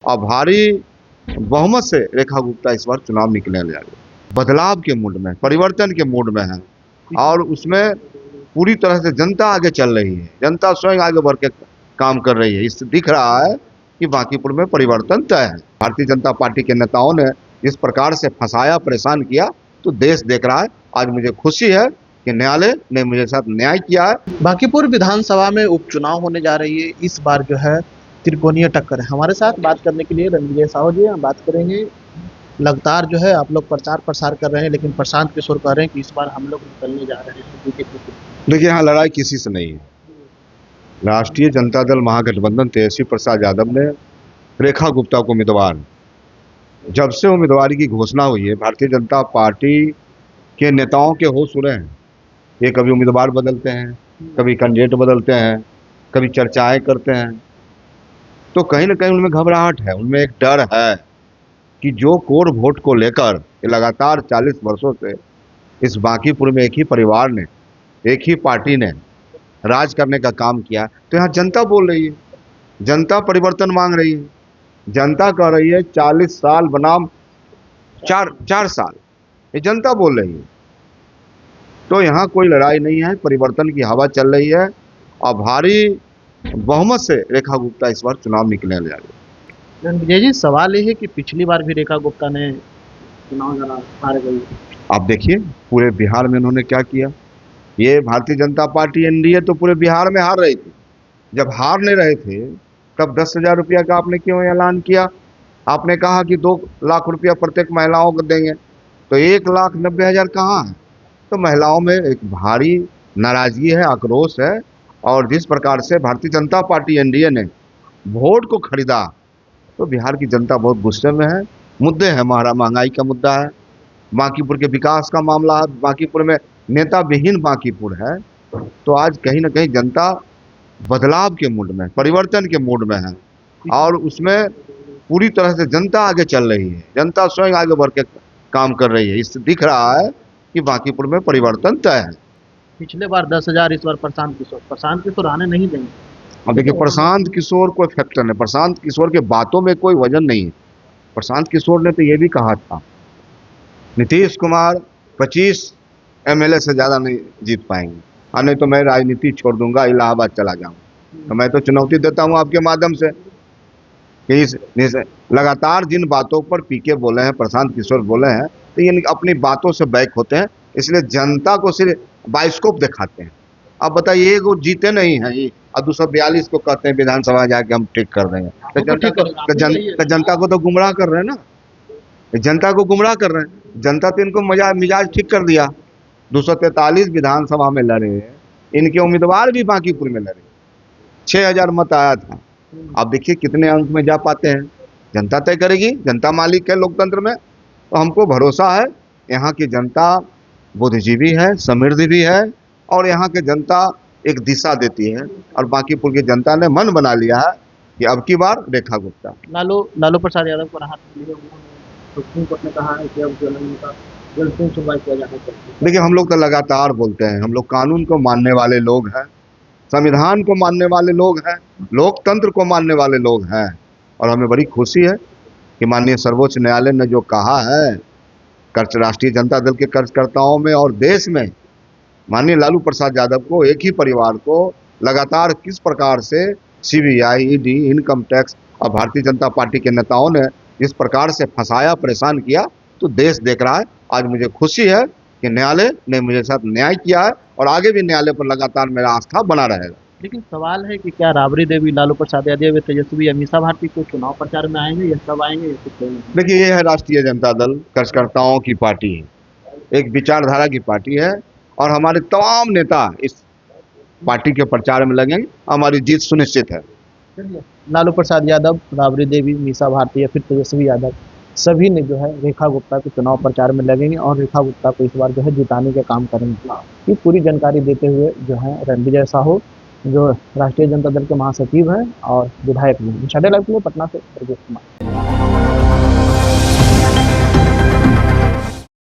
और भारी बहुमत से रेखा गुप्ता इस बार चुनाव निकलने जा रही है। बदलाव के मूड में, परिवर्तन के मूड में है और उसमें पूरी तरह से जनता आगे चल रही है। जनता स्वयं आगे बढ़ के काम कर रही है। इससे दिख रहा है कि बांकीपुर में परिवर्तन तय है। भारतीय जनता पार्टी के नेताओं ने जिस प्रकार से फंसाया, परेशान किया, तो देश देख रहा है। आज मुझे खुशी है कि न्यायालय ने मेरे साथ न्याय किया है। बांकीपुर विधानसभा में उपचुनाव होने जा रही है। इस बार जो है त्रिकोणीय टक्कर है। हमारे साथ बात करने के लिए रणविजय साहू जी, हम बात करेंगे। लगातार जो है आप लोग प्रचार प्रसार कर रहे हैं, लेकिन प्रशांत किशोर कह रहे हैं कि इस बार हम लोग निकलने जा रहे हैं बीजेपी से। देखिए, यहाँ लड़ाई किसी से नहीं है। राष्ट्रीय जनता दल महागठबंधन तेजस्वी प्रसाद यादव ने रेखा गुप्ता को उम्मीदवार, जब से उम्मीदवारी की घोषणा हुई है, भारतीय जनता पार्टी के नेताओं के होश उड़े हैं। ये कभी उम्मीदवार बदलते हैं, कभी कैंडिडेट बदलते हैं, कभी चर्चाएं करते हैं, तो कहीं ना कहीं उनमें घबराहट है, उनमें एक डर है कि जो कोर वोट को लेकर लगातार 40 वर्षों से इस बांकीपुर में एक ही परिवार ने, एक ही पार्टी ने राज करने का काम किया, तो यहाँ जनता बोल रही है, जनता परिवर्तन मांग रही है। जनता कह रही है 40 साल बनाम 4 साल, ये जनता बोल रही है। तो यहाँ कोई लड़ाई नहीं है, परिवर्तन की हवा चल रही है और भारी बहुमत से रेखा गुप्ता इस बार चुनाव निकलने जा रही है। रणविजय जी, सवाल ये है कि पिछली बार भी रेखा गुप्ता ने चुनाव हार गई। आप देखिए पूरे बिहार में उन्होंने क्या किया। ये भारतीय जनता पार्टी एनडीए तो पूरे बिहार में हार रही थी। जब हार नहीं रहे थे तब 10,000 रुपया का आपने क्यों ऐलान किया? आपने कहा कि 2 लाख रुपया प्रत्येक महिलाओं को देंगे, तो 1,90,000 कहाँ है? तो महिलाओं में एक भारी नाराजगी है, आक्रोश है। और जिस प्रकार से भारतीय जनता पार्टी एनडीए ने वोट को खरीदा, तो बिहार की जनता बहुत गुस्से में है। मुद्दे हैं, महंगाई का मुद्दा है, बांकीपुर के विकास का मामला है, बांकीपुर में नेता विहीन बांकीपुर है। तो आज कहीं ना कहीं जनता बदलाव के मूड में, परिवर्तन के मूड में है और उसमें पूरी तरह से जनता आगे चल रही है। जनता स्वयं आगे बढ़ के काम कर रही है। इससे दिख रहा है कि बांकीपुर में परिवर्तन तय है। पिछले बार 10,000, इस बार प्रशांत किशोर आने नहीं देंगे। अब देखिए, प्रशांत किशोर कोई फैक्टर नहीं, प्रशांत किशोर के बातों में कोई वजन नहीं है। प्रशांत किशोर ने तो ये भी कहा था नीतीश कुमार 25 एमएलए से ज़्यादा नहीं जीत पाएंगे, और नहीं तो मैं राजनीति छोड़ दूंगा, इलाहाबाद चला जाऊंगा। तो मैं तो चुनौती देता हूं आपके माध्यम से कि इस लगातार जिन बातों पर पीके बोले हैं, प्रशांत किशोर बोले हैं, तो ये अपनी बातों से बैक होते हैं। इसलिए जनता को सिर्फ बाइस्कोप दिखाते हैं। अब बताइए, वो जीते नहीं हैं और 242 को कहते हैं विधानसभा जाके हम ठीक कर देंगे, तो जनता को तो गुमराह कर रहे हैं ना, जनता को गुमराह कर रहे हैं। जनता तो इनको मिजाज ठीक कर दिया। 243 विधानसभा में लड़े, इनके उम्मीदवार भी बांकीपुर में लड़े, 6,000 मत आया था। अब देखिए कितने अंक में जा पाते हैं, जनता तय करेगी। जनता मालिक है लोकतंत्र में, तो हमको भरोसा है यहाँ की जनता बुद्धिजीवी है, समृद्ध भी है और यहाँ की जनता एक दिशा देती है। और बांकीपुर की जनता ने मन बना लिया है कि अब की बार रेखा गुप्ता। लालू प्रसाद यादव को राहत मिली, सुप्रीम कोर्ट ने कहा है कि अब जल्द से सुनवाई किया जाना चाहिए। देखिए, हम लोग तो लगातार बोलते हैं, हम लोग कानून को मानने वाले लोग हैं, संविधान को मानने वाले लोग हैं, लोकतंत्र को मानने वाले लोग हैं। और हमें बड़ी खुशी है कि माननीय सर्वोच्च न्यायालय ने जो कहा है, राष्ट्रीय जनता दल के कार्यकर्ताओं में और देश में माननीय लालू प्रसाद यादव को, एक ही परिवार को लगातार किस प्रकार से सीबीआई, ईडी, इनकम टैक्स और भारतीय जनता पार्टी के नेताओं ने जिस प्रकार से फंसाया, परेशान किया, तो देश देख रहा है। आज मुझे खुशी है कि न्यायालय ने मेरे साथ न्याय किया है और आगे भी न्यायालय पर लगातार मेरा आस्था बना रहेगा। लेकिन सवाल है कि क्या राबड़ी देवी, लालू प्रसाद यादव, तेजस्वी, अमीषा भारती को चुनाव प्रचार में आएंगे या सब आएंगे या कुछ नहीं? देखिए, ये है राष्ट्रीय जनता दल, कार्यकर्ताओं की पार्टी है, एक विचारधारा की पार्टी है और हमारे तमाम नेता इस पार्टी के प्रचार में लगेंगे। हमारी जीत सुनिश्चित है। लालू प्रसाद यादव, राबड़ी देवी, मीसा भारती या फिर तेजस्वी यादव, सभी ने जो है रेखा गुप्ता के चुनाव प्रचार में लगेंगे और रेखा गुप्ता को इस बार जो है जिताने का काम करेंगे। ये पूरी जानकारी देते हुए जो है रणविजय साहू, जो राष्ट्रीय जनता दल के महासचिव हैं और विधायक भी। पटना से प्रदेश कुमार।